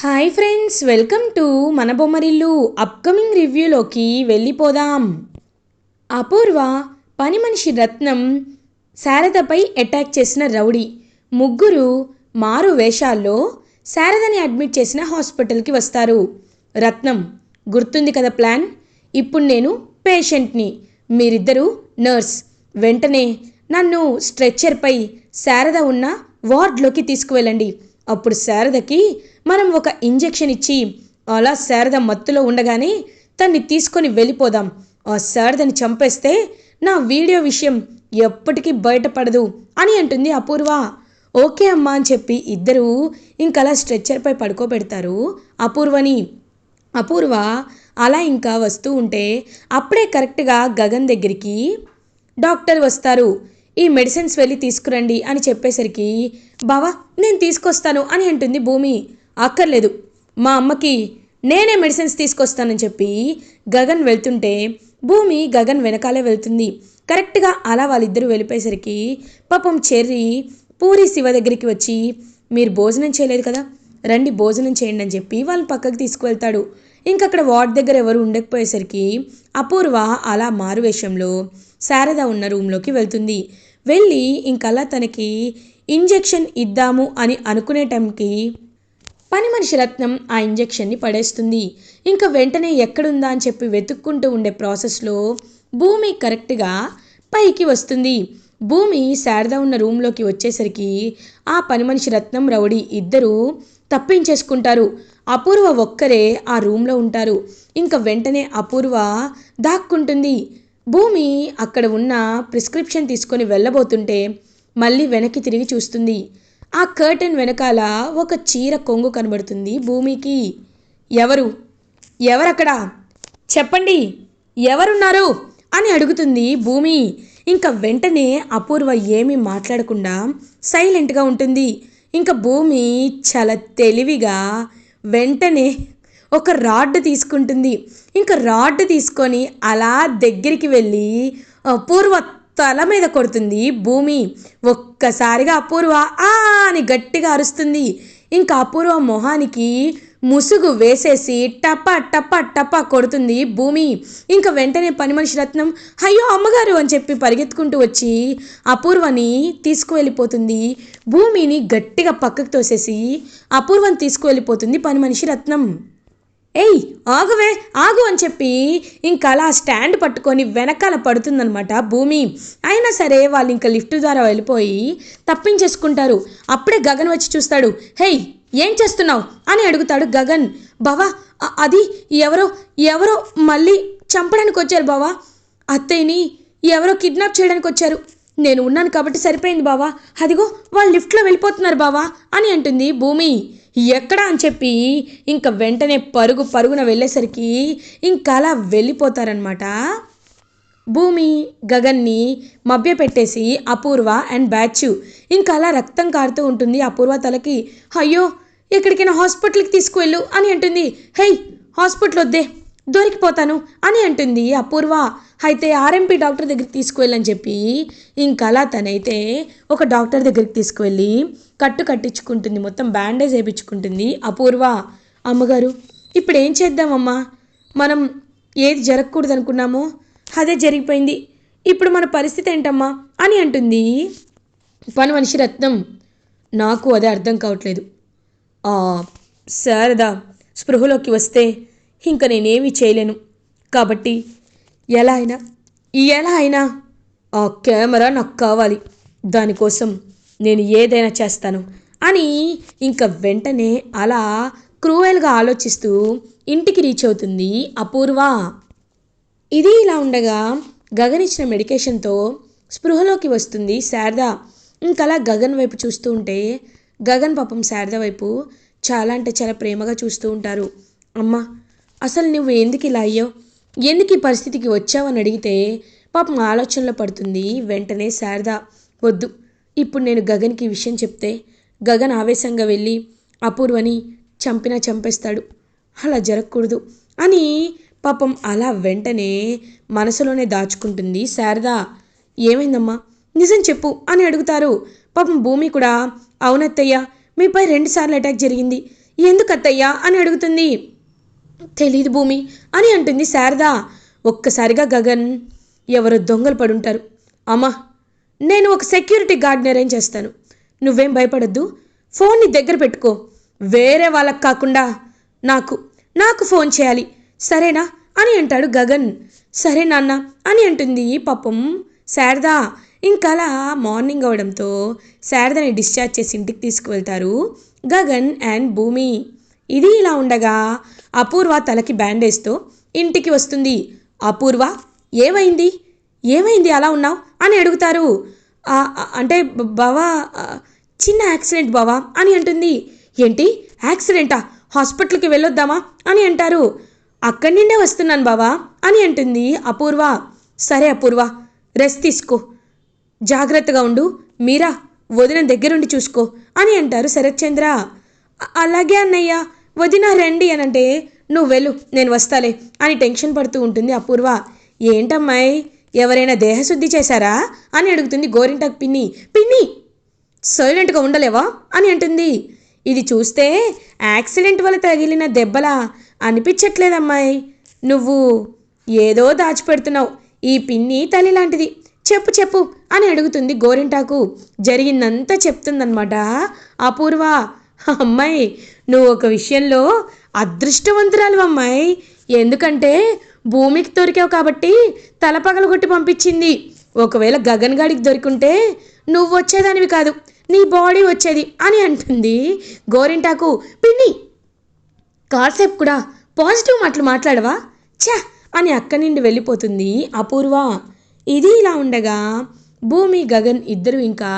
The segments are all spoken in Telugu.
హాయ్ ఫ్రెండ్స్, వెల్కమ్ టు మన బొమ్మరిల్లు. అప్కమింగ్ రివ్యూలోకి వెళ్ళిపోదాం. అపూర్వ పని మనిషి రత్నం శారదపై అటాక్ చేసిన రౌడీ ముగ్గురు మారు వేషాల్లో శారదని అడ్మిట్ చేసిన హాస్పిటల్కి వస్తారు. రత్నం, గుర్తుంది కదా ప్లాన్? ఇప్పుడు నేను పేషెంట్ని, మీరిద్దరూ నర్స్. వెంటనే నన్ను స్ట్రెచ్చర్పై శారద ఉన్న వార్డ్లోకి తీసుకువెళ్ళండి. అప్పుడు శారదకి మనం ఒక ఇంజెక్షన్ ఇచ్చి అలా శారద మత్తులో ఉండగానే తన్ని తీసుకొని వెళ్ళిపోదాం. ఆ శారదని చంపేస్తే నా వీడియో విషయం ఎప్పటికీ బయటపడదు అని అంటుంది అపూర్వ. ఓకే అమ్మా అని చెప్పి ఇద్దరూ ఇంకలా స్ట్రెచ్చర్పై పడుకోబెడతారు అపూర్వని. అపూర్వ అలా ఇంకా వస్తూ ఉంటే అప్పుడే కరెక్ట్గా గగన్ దగ్గరికి డాక్టర్ వస్తారు. ఈ మెడిసిన్స్ వెళ్ళి తీసుకురండి అని చెప్పేసరికి బావా నేను తీసుకొస్తాను అని అంటుంది భూమి. అక్కర్లేదు, మా అమ్మకి నేనే మెడిసిన్స్ తీసుకొస్తానని చెప్పి గగన్ వెళ్తుంటే భూమి గగన్ వెనకాలే వెళ్తుంది. కరెక్ట్గా అలా వాళ్ళిద్దరూ వెళ్ళిపోయేసరికి పాపం చెర్రీ పూరి శివ దగ్గరికి వచ్చి మీరు భోజనం చేయలేదు కదా, రండి భోజనం చేయండి అని చెప్పి వాళ్ళని పక్కకి తీసుకువెళ్తాడు. ఇంకక్కడ వార్డ్ దగ్గర ఎవరు ఉండకపోయేసరికి అపూర్వ అలా మారువేషంలో శారద ఉన్న రూమ్లోకి వెళ్తుంది. వెళ్ళి ఇంకలా తనకి ఇంజెక్షన్ ఇద్దాము అని అనుకునే టైంకి పని మనిషి రత్నం ఆ ఇంజెక్షన్ని పడేస్తుంది. ఇంకా వెంటనే ఎక్కడుందా అని చెప్పి వెతుక్కుంటూ ఉండే ప్రాసెస్లో భూమి కరెక్ట్గా పైకి వస్తుంది. భూమి శారద ఉన్న రూమ్లోకి వచ్చేసరికి ఆ పని మనిషి రత్నం రౌడీ ఇద్దరూ తప్పించేసుకుంటారు. అపూర్వ ఒక్కరే ఆ రూమ్లో ఉంటారు. ఇంకా వెంటనే అపూర్వ దాక్కుంటుంది. భూమి అక్కడ ఉన్న ప్రిస్క్రిప్షన్ తీసుకొని వెళ్ళబోతుంటే మళ్ళీ వెనక్కి తిరిగి చూస్తుంది. ఆ కర్టెన్ వెనకాల ఒక చీర కొంగు కనబడుతుంది భూమికి. ఎవరక్కడ చెప్పండి, ఎవరున్నారు అని అడుగుతుంది భూమి. ఇంకా వెంటనే అపూర్వ ఏమీ మాట్లాడకుండా సైలెంట్గా ఉంటుంది. ఇంకా భూమి చాలా తెలివిగా వెంటనే ఒక రాడ్ తీసుకుంటుంది. ఇంకా రాడ్ తీసుకొని అలా దగ్గరికి వెళ్ళి అపూర్వ తల మీద కొడుతుంది భూమి. ఒక్కసారిగా అపూర్వ ఆ అని గట్టిగా అరుస్తుంది. ఇంకా అపూర్వ మొహానికి ముసుగు వేసేసి టపా టపా టపా కొడుతుంది భూమి. ఇంకా వెంటనే పని మనిషి రత్నం అయ్యో అమ్మగారు అని చెప్పి పరిగెత్తుకుంటూ వచ్చి అపూర్వని తీసుకువెళ్ళిపోతుంది. భూమిని గట్టిగా పక్కకు తోసేసి అపూర్వని తీసుకువెళ్ళిపోతుంది పని మనిషి రత్నం. ఏయ్ ఆగువే ఆగు అని చెప్పి ఇంకా అలా స్టాండ్ పట్టుకొని వెనకాల పడుతుందనమాట భూమి. అయినా సరే వాళ్ళు ఇంకా లిఫ్ట్ ద్వారా వెళ్ళిపోయి తప్పించేసుకుంటారు. అప్పుడే గగన్ వచ్చి చూస్తాడు. హేయ్ ఏం చేస్తున్నావు అని అడుగుతాడు గగన్. బావా అది ఎవరో మళ్ళీ చంపడానికి వచ్చారు బావా, అత్తయ్యని ఎవరో కిడ్నాప్ చేయడానికి వచ్చారు, నేను ఉన్నాను కాబట్టి సరిపోయింది బావా, అదిగో వాళ్ళు లిఫ్ట్లో వెళ్ళిపోతున్నారు బావా అని అంటుంది భూమి. ఎక్కడా అని చెప్పి ఇంకా వెంటనే పరుగున వెళ్ళేసరికి ఇంకా అలా వెళ్ళిపోతారనమాట. భూమి గగన్ని మభ్యపెట్టేసి అపూర్వ అండ్ బ్యాచ్ ఇంకా అలా రక్తం కారుతూ ఉంటుంది అపూర్వ తలకి. అయ్యో ఎక్కడికైనా హాస్పిటల్కి తీసుకువెళ్ళు అని అంటుంది. హై హాస్పిటల్ వద్దే, దొరికిపోతాను అని అంటుంది అపూర్వ. అయితే ఆర్ఎంపీ డాక్టర్ దగ్గరికి తీసుకువెళ్ళని చెప్పి ఇంకలా తనైతే ఒక డాక్టర్ దగ్గరికి తీసుకువెళ్ళి కట్టు కట్టించుకుంటుంది, మొత్తం బ్యాండేజ్ వేయించుకుంటుంది అపూర్వ. అమ్మగారు ఇప్పుడు ఏం చేద్దామమ్మా, మనం ఏది జరగకూడదు అనుకున్నామో అదే జరిగిపోయింది, ఇప్పుడు మన పరిస్థితి ఏంటమ్మా అని అంటుంది పని మనిషి రత్నం. నాకు అదే అర్థం కావట్లేదు. శారద స్పృహలోకి వస్తే ఇంకా నేనేమీ చేయలేను కాబట్టి ఎలా అయినా ఆ కెమెరా నాకు కావాలి, దానికోసం నేను ఏదైనా చేస్తాను అని ఇంకా వెంటనే అలా క్రూయల్గా ఆలోచిస్తూ ఇంటికి రీచ్ అవుతుంది అపూర్వ. ఇది ఇలా ఉండగా గగన్ ఇచ్చిన మెడికేషన్తో స్పృహలోకి వస్తుంది శారద. ఇంకలా గగన్ వైపు చూస్తూ ఉంటే గగన్ పాపం శారద వైపు చాలా అంటే చాలా ప్రేమగా చూస్తూ ఉంటారు. అమ్మా అసలు నువ్వు ఎందుకు ఇలా అయ్యావు, ఎందుకు ఈ పరిస్థితికి వచ్చావు అని అడిగితే పాపం ఆలోచనలో పడుతుంది వెంటనే శారద. వద్దు, ఇప్పుడు నేను గగన్కి ఈ విషయం చెప్తే గగన్ ఆవేశంగా వెళ్ళి అపూర్వని చంపేస్తాడు, అలా జరగకూడదు అని పాపం అలా వెంటనే మనసులోనే దాచుకుంటుంది శారద. ఏమైందమ్మా నిజం చెప్పు అని అడుగుతారు. పాపం భూమి కూడా అవునత్తయ్య మీపై 2 సార్లు అటాక్ జరిగింది, ఎందుకత్తయ్యా అని అడుగుతుంది. తెలీదు భూమి అని అంటుంది శారద. ఒక్కసారిగా గగన్ ఎవరో దొంగలు పడుంటారు. అమ్మా, నేను ఒక సెక్యూరిటీ గార్డ్ని అరేంజ్ చేస్తాను, నువ్వేం భయపడద్దు, ఫోన్ని దగ్గర పెట్టుకో, వేరే వాళ్ళకి కాకుండా నాకు నాకు ఫోన్ చేయాలి సరేనా అని అంటాడు గగన్. సరే నాన్న అని అంటుంది పాపం శారద. ఇంకలా మార్నింగ్ అవడంతో శారదని డిశ్చార్జ్ చేసి ఇంటికి తీసుకువెళ్తారు గగన్ అండ్ భూమి. ఇది ఇలా ఉండగా అపూర్వ తలకి బ్యాండేజ్తో ఇంటికి వస్తుంది. అపూర్వ, ఏమైంది ఏమైంది అలా ఉన్నావు అని అడుగుతారు. అంటే బావా, చిన్న యాక్సిడెంట్ బావా అని అంటుంది. ఏంటి యాక్సిడెంటా, హాస్పిటల్కి వెళ్ళొద్దామా అని అంటారు. అక్కడి నుండే వస్తున్నాను బావా అని అంటుంది అపూర్వ. సరే అపూర్వ, రెస్ట్ తీసుకో, జాగ్రత్తగా ఉండు, మీరా వదిన దగ్గరుండి చూసుకో అని అంటారు శరత్చంద్ర. అలాగే అన్నయ్య, వదిన రండి అని అంటే, నువ్వు వెళ్ళు నేను వస్తాలే అని టెన్షన్ పడుతూ ఉంటుంది అపూర్వ. ఏంటమ్మాయి, ఎవరైనా దేహశుద్ధి చేశారా అని అడుగుతుంది గోరింటాకు పిన్ని. పిన్ని, సైలెంట్గా ఉండలేవా అని అంటుంది. ఇది చూస్తే యాక్సిడెంట్ వల్ల తగిలిన దెబ్బలా అనిపించట్లేదమ్మాయి, నువ్వు ఏదో దాచిపెడుతున్నావు, ఈ పిన్ని తల్లి లాంటిది, చెప్పు చెప్పు అని అడుగుతుంది గోరింటాకు. జరిగిందంతా చెప్తుందన్నమాట అపూర్వ. అమ్మాయి, నువ్వు ఒక విషయంలో అదృష్టవంతురాలు అమ్మాయి, ఎందుకంటే భూమికి దొరికావు కాబట్టి తల పగలగొట్టి పంపించింది. ఒకవేళ గగన్ గాడికి దొరికింటే నువ్వు వచ్చేదానివి కాదు, నీ బాడీ వచ్చేది అని అంటుంది గోరింటాకు. పిన్ని, కాసేపు కూడా పాజిటివ్ మాటలు మాట్లాడవా ఛా అని అక్కడి నుండి వెళ్ళిపోతుంది అపూర్వ. ఇది ఇలా ఉండగా భూమి గగన్ ఇద్దరు ఇంకా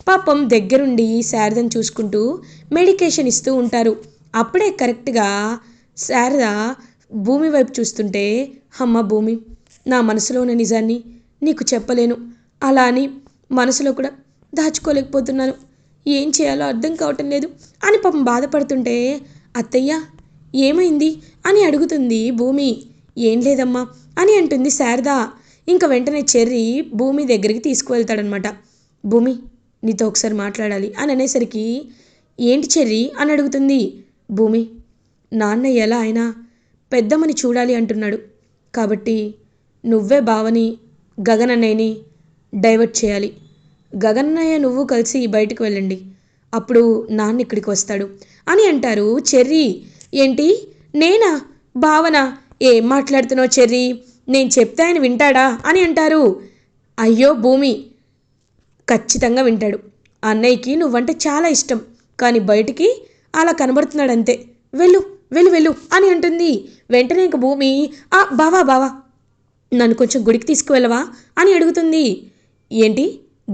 పాపం దగ్గరుండి శారదను చూసుకుంటూ మెడికేషన్ ఇస్తూ ఉంటారు. అప్పుడే కరెక్ట్గా శారద భూమి వైపు చూస్తుంటే, అమ్మ భూమి, నా మనసులో ఉన్న నిజాన్ని నీకు చెప్పలేను, అలా అని మనసులో కూడా దాచుకోలేకపోతున్నాను, ఏం చేయాలో అర్థం కావటం లేదు అని పాపం బాధపడుతుంటే, అత్తయ్య ఏమైంది అని అడుగుతుంది భూమి. ఏం లేదమ్మా అని అంటుంది శారద. ఇంకా వెంటనే చెర్రీ భూమి దగ్గరికి తీసుకువెళ్తాడనమాట. భూమి, నీతో ఒకసారి మాట్లాడాలి అని అనేసరికి, ఏంటి చెర్రీ అని అడుగుతుంది. భూమి, నాన్న ఎలా అయినా పెద్దమ్మని చూడాలి అంటున్నాడు, కాబట్టి నువ్వే బావని గగన్ అన్నయ్యని డైవర్ట్ చేయాలి, గగన్ అన్నయ్య నువ్వు కలిసి బయటకు వెళ్ళండి, అప్పుడు నాన్న ఇక్కడికి వస్తాడు అని అంటారు చెర్రీ. ఏంటి, నేనా భావన, ఏం మాట్లాడుతున్నావు చెర్రీ, నేను చెప్తే ఆయన వింటాడా అని అంటారు. అయ్యో భూమి, ఖచ్చితంగా వింటాడు, అన్నయ్యకి నువ్వంటే చాలా ఇష్టం, కానీ బయటికి అలా కనబడుతున్నాడంతే, వెళ్ళు వెళ్ళు వెళ్ళు అని అంటుంది. వెంటనే ఇంక భూమి, బావా బావా, నన్ను కొంచెం గుడికి తీసుకువెళ్ళవా అని అడుగుతుంది. ఏంటి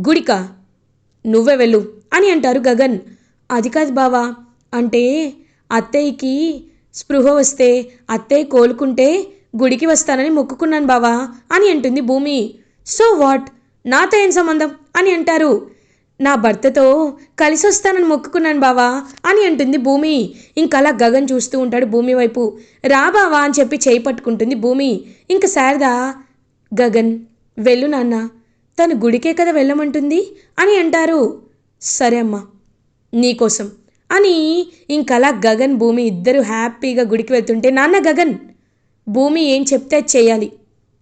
గుడికా, నువ్వే వెళ్ళు అని అంటారు గగన్. అది కాదు బావా, అంటే అత్తయ్యకి స్పృహ వస్తే, అత్తయ్య కోలుకుంటే గుడికి వస్తానని మొక్కుకున్నాను బావా అని అంటుంది భూమి. సో వాట్, నాతో ఏం సంబంధం అని అంటారు. నా భర్తతో కలిసి వస్తానని మొక్కుకున్నాను బావా అని అంటుంది భూమి. ఇంకలా గగన్ చూస్తూ ఉంటాడు భూమి వైపు. రా బావా అని చెప్పి చేయి పట్టుకుంటుంది భూమి. ఇంక శారద, గగన్ వెళ్ళు నాన్న, తను గుడికే కదా వెళ్ళమంటుంది అని అంటారు. సరే అమ్మా, నీకోసం అని ఇంకలా గగన్ భూమి ఇద్దరు హ్యాపీగా గుడికి వెళ్తుంటే, నాన్న గగన్, భూమి ఏం చెప్తే చేయాలి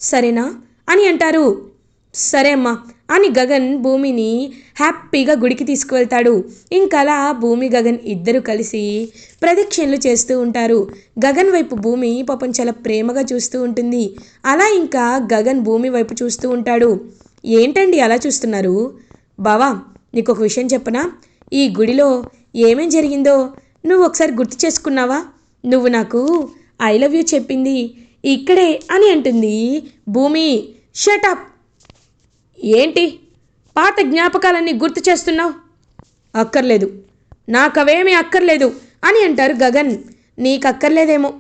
సరేనా అని అంటారు. సరే అమ్మా అని గగన్ భూమిని హ్యాపీగా గుడికి తీసుకువెళ్తాడు. ఇంకలా భూమి గగన్ ఇద్దరు కలిసి ప్రదక్షిణలు చేస్తూ ఉంటారు. గగన్ వైపు భూమి పాపం చాలా ప్రేమగా చూస్తూ ఉంటుంది. అలా ఇంకా గగన్ భూమి వైపు చూస్తూ ఉంటాడు. ఏంటండి అలా చూస్తున్నారు? బావా, నీకు ఒక విషయం చెప్పనా, ఈ గుడిలో ఏమేం జరిగిందో నువ్వు ఒకసారి గుర్తు చేసుకున్నావా? నువ్వు నాకు ఐ లవ్ యూ చెప్పింది ఇక్కడే అని అంటుంది భూమి. షటప్, ఏంటి పాత జ్ఞాపకాలన్నీ గుర్తు చేస్తున్నావు? అక్కర్లేదు, నాకు అవేమీ అక్కర్లేదు అని అంటారు గగన్. నీకు అక్కర్లేదేమో,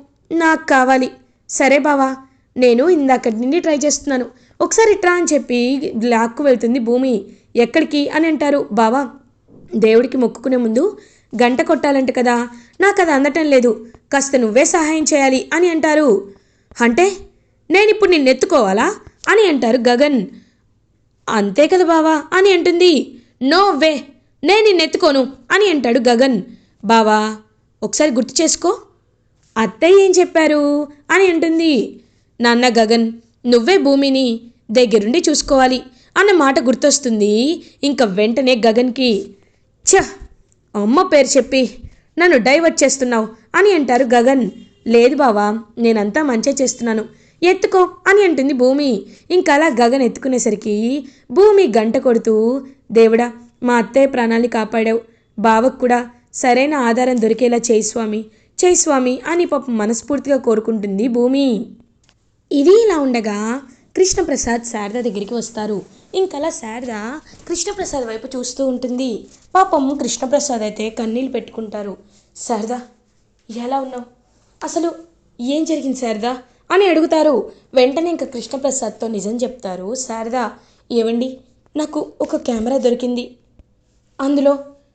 నాకు కావాలి. సరే బావా, నేను ఇందాకటి నుండి ట్రై చేస్తున్నాను, ఒకసారి ఇట్రా అని చెప్పి లాక్కు వెళ్తుంది భూమి. ఎక్కడికి అని అంటారు. బావా, దేవుడికి మొక్కుకునే ముందు గంట కొట్టాలంట కదా, నాకు అది అందటం లేదు, కాస్త నువ్వే సహాయం చేయాలి అని అంటారు. అంటే నేనిప్పుడు నిన్ను ఎత్తుకోవాలా అని అంటారు గగన్. అంతే కదా బావా అని అంటుంది. నో వే, నేను నిన్ను ఎత్తుకోను అని అంటాడు గగన్. బావా, ఒకసారి గుర్తు చేసుకో. అత్తయ్య ఏం చెప్పారు అని అంటుంది. నాన్న గగన్, నువ్వే భూమిని దగ్గరుండి చూసుకోవాలి అన్న మాట గుర్తొస్తుంది. ఇంకా వెంటనే గగన్కి, ఛ, అమ్మ పేరు చెప్పి నన్ను డైవర్ట్ చేస్తున్నావు అని అంటారు గగన్. లేదు బావా, నేనంతా మంచిగా చేస్తున్నాను, ఎత్తుకో అని అంటుంది భూమి. ఇంకలా గగన్ ఎత్తుకునేసరికి భూమి గంట కొడుతూ, దేవుడా, మా అత్తయ్య ప్రాణాన్ని కాపాడావు, బావకు కూడా సరైన ఆధారం దొరికేలా చేయి స్వామి అని పాపం మనస్ఫూర్తిగా కోరుకుంటుంది భూమి. ఇది ఇలా ఉండగా కృష్ణప్రసాద్ శారద దగ్గరికి వస్తారు. ఇంకలా శారద కృష్ణప్రసాద్ వైపు చూస్తూ ఉంటుంది. పాపం కృష్ణప్రసాద్ అయితే కన్నీళ్ళు పెట్టుకుంటారు. శారద, ఎలా ఉన్నావు? అసలు ఏం జరిగింది శారద అని అడుగుతారు. వెంటనే ఇంకా కృష్ణప్రసాద్తో నిజం చెప్తారు శారద. ఏవండి, నాకు ఒక కెమెరా దొరికింది, అందులో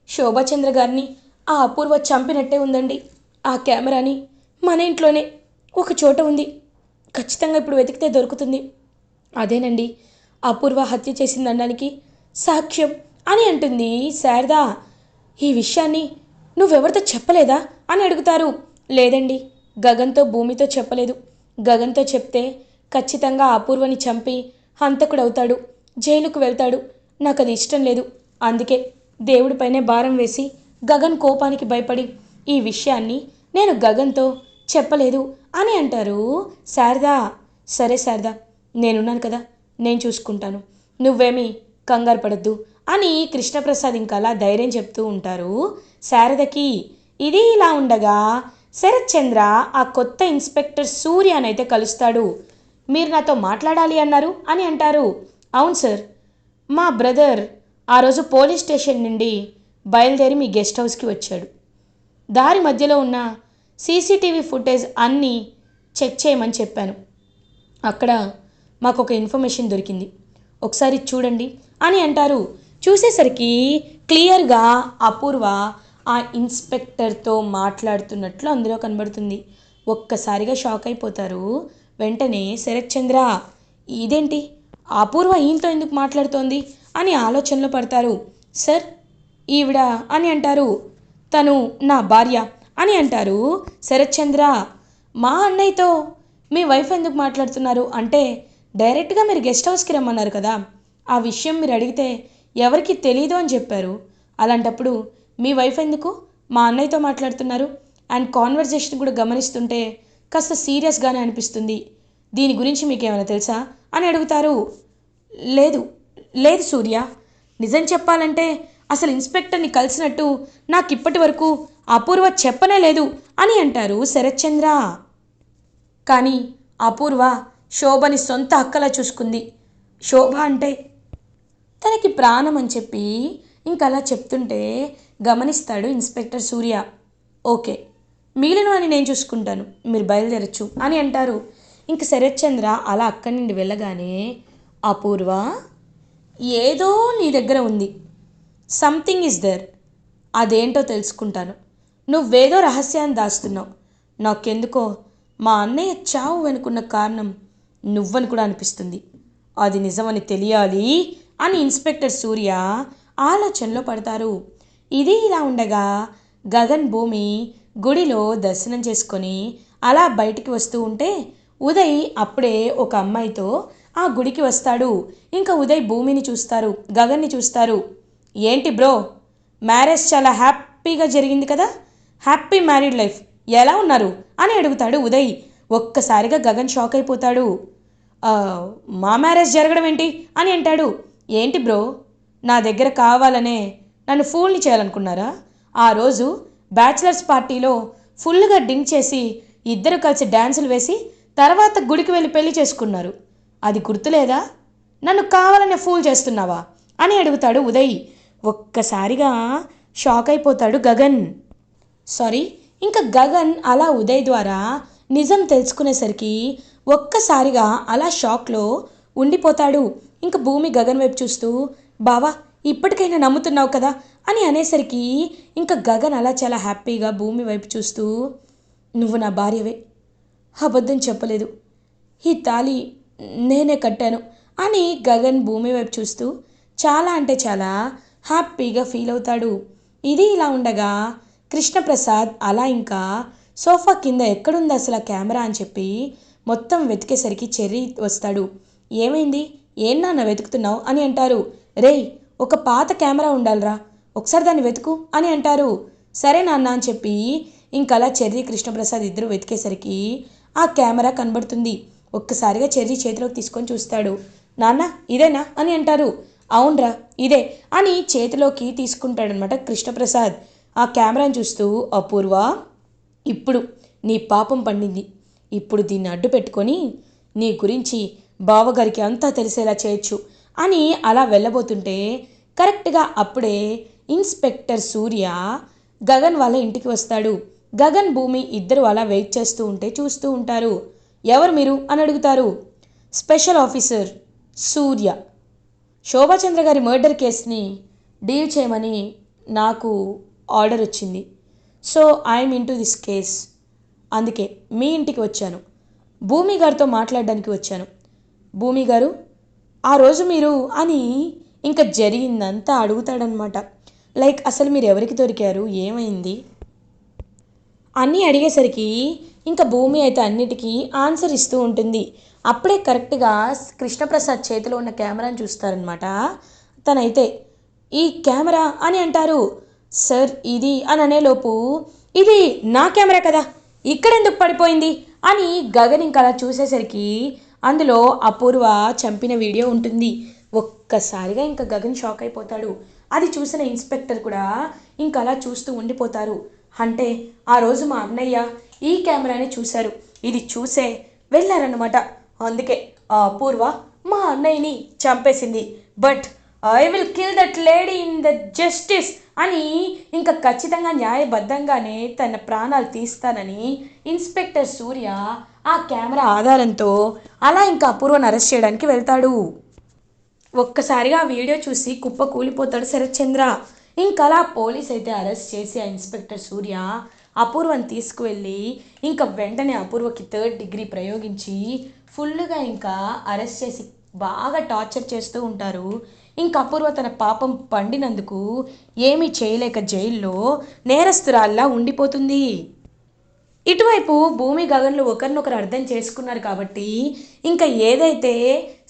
శోభాచంద్ర గారిని ఆ అపూర్వ చంపినట్టే ఉందండి. ఆ కెమెరాని మన ఇంట్లోనే ఒక చోట ఉంది, ఖచ్చితంగా ఇప్పుడు వెతికితే దొరుకుతుంది. అదేనండి అపూర్వ హత్య చేసిందనడానికి సాక్ష్యం అని అంటుంది శారద. ఈ విషయాన్ని నువ్వెవరితో చెప్పలేదా అని అడుగుతారు. లేదండి, గగన్తో భూమితో చెప్పలేదు. గగన్తో చెప్తే ఖచ్చితంగా అపూర్వని చంపి హంతకుడవుతాడు, జైలుకు వెళ్తాడు. నాకు అది ఇష్టం లేదు. అందుకే దేవుడిపైనే భారం వేసి గగన్ కోపానికి భయపడి ఈ విషయాన్ని నేను గగన్తో చెప్పలేదు అని అంటారు శారద. సరే శారద, నేనున్నాను కదా, నేను చూసుకుంటాను, నువ్వేమీ కంగారు పడద్దు అని కృష్ణప్రసాద్ ఇంకా అలా ధైర్యం చెప్తూ ఉంటారు శారదకి. ఇది ఇలా ఉండగా శరత్ చంద్ర ఆ కొత్త ఇన్స్పెక్టర్ సూర్యనైతే కలుస్తాడు. మీరు నాతో మాట్లాడాలి అన్నారు అని అంటారు. అవును సార్, మా బ్రదర్ ఆ రోజు పోలీస్ స్టేషన్ నుండి బయలుదేరి మీ గెస్ట్ హౌస్కి వచ్చాడు. దారి మధ్యలో ఉన్న సీసీటీవీ ఫుటేజ్ అన్నీ చెక్ చేయమని చెప్పాను. అక్కడ మాకు ఒక ఇన్ఫర్మేషన్ దొరికింది, ఒకసారి చూడండి అని అంటారు. చూసేసరికి క్లియర్గా అపూర్వ ఆ ఇన్స్పెక్టర్తో మాట్లాడుతున్నట్లు అందులో కనబడుతుంది. ఒక్కసారిగా షాక్ అయిపోతారు. వెంటనే శరత్ చంద్ర, ఇదేంటి అపూర్వ ఈయనతో ఎందుకు మాట్లాడుతోంది అని ఆలోచనలో పడతారు. సార్, ఈవిడ అని అంటారు. తను నా భార్య అని అంటారు శరత్ చంద్ర. మా అన్నయ్యతో మీ వైఫ్ ఎందుకు మాట్లాడుతున్నారు అంటే, డైరెక్ట్గా మీరు గెస్ట్ హౌస్కి రమ్మన్నారు కదా, ఆ విషయం మీరు అడిగితే ఎవరికి తెలీదు అని చెప్పారు. అలాంటప్పుడు మీ వైఫ్ ఎందుకు మా అన్నయ్యతో మాట్లాడుతున్నారు? అండ్ కాన్వర్జేషన్ కూడా గమనిస్తుంటే కాస్త సీరియస్గానే అనిపిస్తుంది. దీని గురించి మీకేమైనా తెలుసా అని అడుగుతారు. లేదు లేదు సూర్య, నిజం చెప్పాలంటే అసలు ఇన్స్పెక్టర్ని కలిసినట్టు నాకు ఇప్పటి వరకు అపూర్వ చెప్పనే లేదు అని అంటారు శరత్ చంద్ర. కానీ అపూర్వ శోభని సొంత అక్కలా చూసుకుంది. శోభ అంటే తనకి ప్రాణం అని చెప్పి ఇంకలా చెప్తుంటే గమనిస్తాడు ఇన్స్పెక్టర్ సూర్య. ఓకే, మిగిలిన అని నేను చూసుకుంటాను, మీరు బయలుదేరచ్చు అని అంటారు. ఇంక శరత్ చంద్ర అలా అక్కడి నుండి వెళ్ళగానే, అపూర్వ, ఏదో నీ దగ్గర ఉంది, సంథింగ్ ఈజ్ దర్, అదేంటో తెలుసుకుంటాను. నువ్వేదో రహస్యాన్ని దాస్తున్నావు. నాకెందుకో మా అన్నయ్య చావు వెనుకున్న కారణం నువ్వని కూడా అనిపిస్తుంది. అది నిజమని తెలియాలి అని ఇన్స్పెక్టర్ సూర్య ఆలోచనలో పడతారు. ఇది ఇలా ఉండగా గగన్ భూమి గుడిలో దర్శనం చేసుకొని అలా బయటికి వస్తూ ఉంటే ఉదయ్ అప్పుడే ఒక అమ్మాయితో ఆ గుడికి వస్తాడు. ఇంకా ఉదయ్ భూమిని చూస్తారు, గగన్ని చూస్తారు. ఏంటి బ్రో, మ్యారేజ్ చాలా హ్యాపీగా జరిగింది కదా, హ్యాపీ మ్యారీడ్ లైఫ్, ఎలా ఉన్నారు అని అడుగుతాడు ఉదయ్. ఒక్కసారిగా గగన్ షాక్ అయిపోతాడు. మా మ్యారేజ్ జరగడం ఏంటి అని అంటాడు. ఏంటి బ్రో, నా దగ్గర కావాలనే నన్ను ఫూల్ని చేయాలనుకున్నారా? ఆ రోజు బ్యాచిలర్స్ పార్టీలో ఫుల్గా డ్రింక్ చేసి ఇద్దరు కలిసి డ్యాన్సులు వేసి తర్వాత గుడికి వెళ్ళి పెళ్లి చేసుకున్నారు. అది గుర్తులేదా? నన్ను కావాలనే ఫూల్ చేస్తున్నావా అని అడుగుతాడు ఉదయ్. ఒక్కసారిగా షాక్ అయిపోతాడు గగన్. సారీ, ఇంకా గగన్ అలా ఉదయ్ ద్వారా నిజం తెలుసుకునేసరికి ఒక్కసారిగా అలా షాక్లో ఉండిపోతాడు. ఇంకా భూమి గగన్ వైపు చూస్తూ, బావా ఇప్పటికైనా నమ్ముతున్నావు కదా అని అనేసరికి ఇంకా గగన్ అలా చాలా హ్యాపీగా భూమి వైపు చూస్తూ, నువ్వు నా భార్యవే, అబద్ధం చెప్పలేదు, ఈ తాళి నేనే కట్టాను అని గగన్ భూమి వైపు చూస్తూ చాలా అంటే చాలా హ్యాపీగా ఫీల్ అవుతాడు. ఇది ఇలా ఉండగా కృష్ణప్రసాద్ అలా ఇంకా సోఫా కింద ఎక్కడుంది అసలు ఆ కెమెరా అని చెప్పి మొత్తం వెతికేసరికి చెర్రీ వస్తాడు. ఏమైంది, ఏం నాన్న వెతుకుతున్నావు అని అంటారు. రేయ్, ఒక పాత కెమెరా ఉండాలిరా, ఒకసారి దాన్ని వెతుకు అని అంటారు. సరే నాన్న అని చెప్పి ఇంకలా చెర్రీ కృష్ణప్రసాద్ ఇద్దరు వెతికేసరికి ఆ కెమెరా కనబడుతుంది. ఒక్కసారిగా చెర్రీ చేతిలోకి తీసుకొని చూస్తాడు. నాన్న ఇదేనా అని అంటారు. అవునరా ఇదే అని చేతిలోకి తీసుకుంటాడనమాట కృష్ణప్రసాద్. ఆ కెమెరాని చూస్తూ అపూర్వ, ఇప్పుడు నీ పాపం పండింది, ఇప్పుడు దీన్ని అడ్డు పెట్టుకొని నీ గురించి బావగారికి అంతా తెలిసేలా చేయొచ్చు అని అలా వెళ్ళబోతుంటే కరెక్ట్గా అప్పుడే ఇన్స్పెక్టర్ సూర్య గగన్ వాళ్ళ ఇంటికి వస్తాడు. గగన్ భూమి ఇద్దరు అలా వెయిట్ చేస్తూ ఉంటే చూస్తూ ఉంటారు. ఎవరు మీరు అని అడుగుతారు. స్పెషల్ ఆఫీసర్ సూర్య, శోభాచంద్ర గారి మర్డర్ కేసుని డీల్ చేయమని నాకు ఆర్డర్ వచ్చింది. So I'm in to this case, అందుకే మీ ఇంటికి వచ్చాను, భూమి గారితో మాట్లాడడానికి వచ్చాను. భూమి గారు, ఆ రోజు మీరు అని ఇంకా జరిగిందంతా అడుగుతాడనమాట. లైక్ అసలు మీరు ఎవరికి దొరికారు, ఏమైంది అన్నీ అడిగేసరికి ఇంకా భూమి అయితే అన్నిటికీ ఆన్సర్ ఇస్తూ ఉంటుంది. అప్పుడే కరెక్ట్గా కృష్ణప్రసాద్ చేతిలో ఉన్న కెమెరాని చూస్తారనమాట. తనైతే ఈ కెమెరా అని అంటారు. సార్ ఇది అని అనేలోపు ఇది నా కెమెరా కదా, ఇక్కడెందుకు పడిపోయింది అని గగన్ ఇంకా అలా చూసేసరికి అందులో అపూర్వ చంపిన వీడియో ఉంటుంది. ఒక్కసారిగా ఇంకా గగన్ షాక్ అయిపోతాడు. అది చూసిన ఇన్స్పెక్టర్ కూడా ఇంకా అలా చూస్తూ ఉండిపోతారు. అంటే ఆ రోజు మా అన్నయ్య ఈ కెమెరాని చూశారు, ఇది చూసే వెళ్ళారన్నమాట. అందుకే ఆ అపూర్వ మా అన్నయ్యని చంపేసింది. But I will kill that lady in the justice అని ఇంకా ఖచ్చితంగా న్యాయబద్ధంగానే తన ప్రాణాలు తీస్తానని ఇన్స్పెక్టర్ సూర్య ఆ కెమెరా ఆధారంతో అలా ఇంకా అపూర్వను అరెస్ట్ చేయడానికి వెళ్తాడు. ఒక్కసారిగా ఆ వీడియో చూసి కుప్ప కూలిపోతాడు శరత్చంద్ర. ఇంకలా పోలీస్ అయితే అరెస్ట్ చేసి ఆ ఇన్స్పెక్టర్ సూర్య అపూర్వని తీసుకువెళ్ళి ఇంకా వెంటనే అపూర్వకి 3rd డిగ్రీ ప్రయోగించి ఫుల్గా ఇంకా అరెస్ట్ చేసి బాగా టార్చర్ చేస్తూ ఉంటారు. ఇంకా అపూర్వ తన పాపం పండినందుకు ఏమీ చేయలేక జైల్లో నేరస్తురాల్లా ఉండిపోతుంది. ఇటువైపు భూమి గగన్లు ఒకరినొకరు అర్థం చేసుకున్నారు కాబట్టి ఇంకా ఏదైతే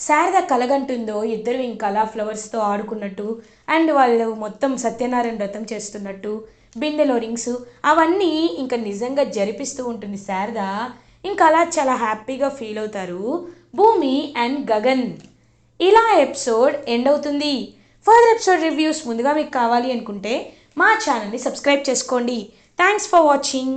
శారద కలగంటుందో ఇద్దరు ఇంకా అలా ఫ్లవర్స్తో ఆడుకున్నట్టు అండ్ వాళ్ళు మొత్తం సత్యనారాయణ వ్రతం చేస్తున్నట్టు బిందెలో రింగ్స్ అవన్నీ ఇంకా నిజంగా జరిపిస్తూ ఉంటుంది శారద. ఇంకా అలా చాలా హ్యాపీగా ఫీల్ అవుతారు భూమి అండ్ గగన్. ఇలా ఎపిసోడ్ ఎండ్ అవుతుంది. ఫర్దర్ ఎపిసోడ్ రివ్యూస్ ముందుగా మీకు కావాలి అనుకుంటే మా ఛానల్ని సబ్స్క్రైబ్ చేసుకోండి. Thanks for watching.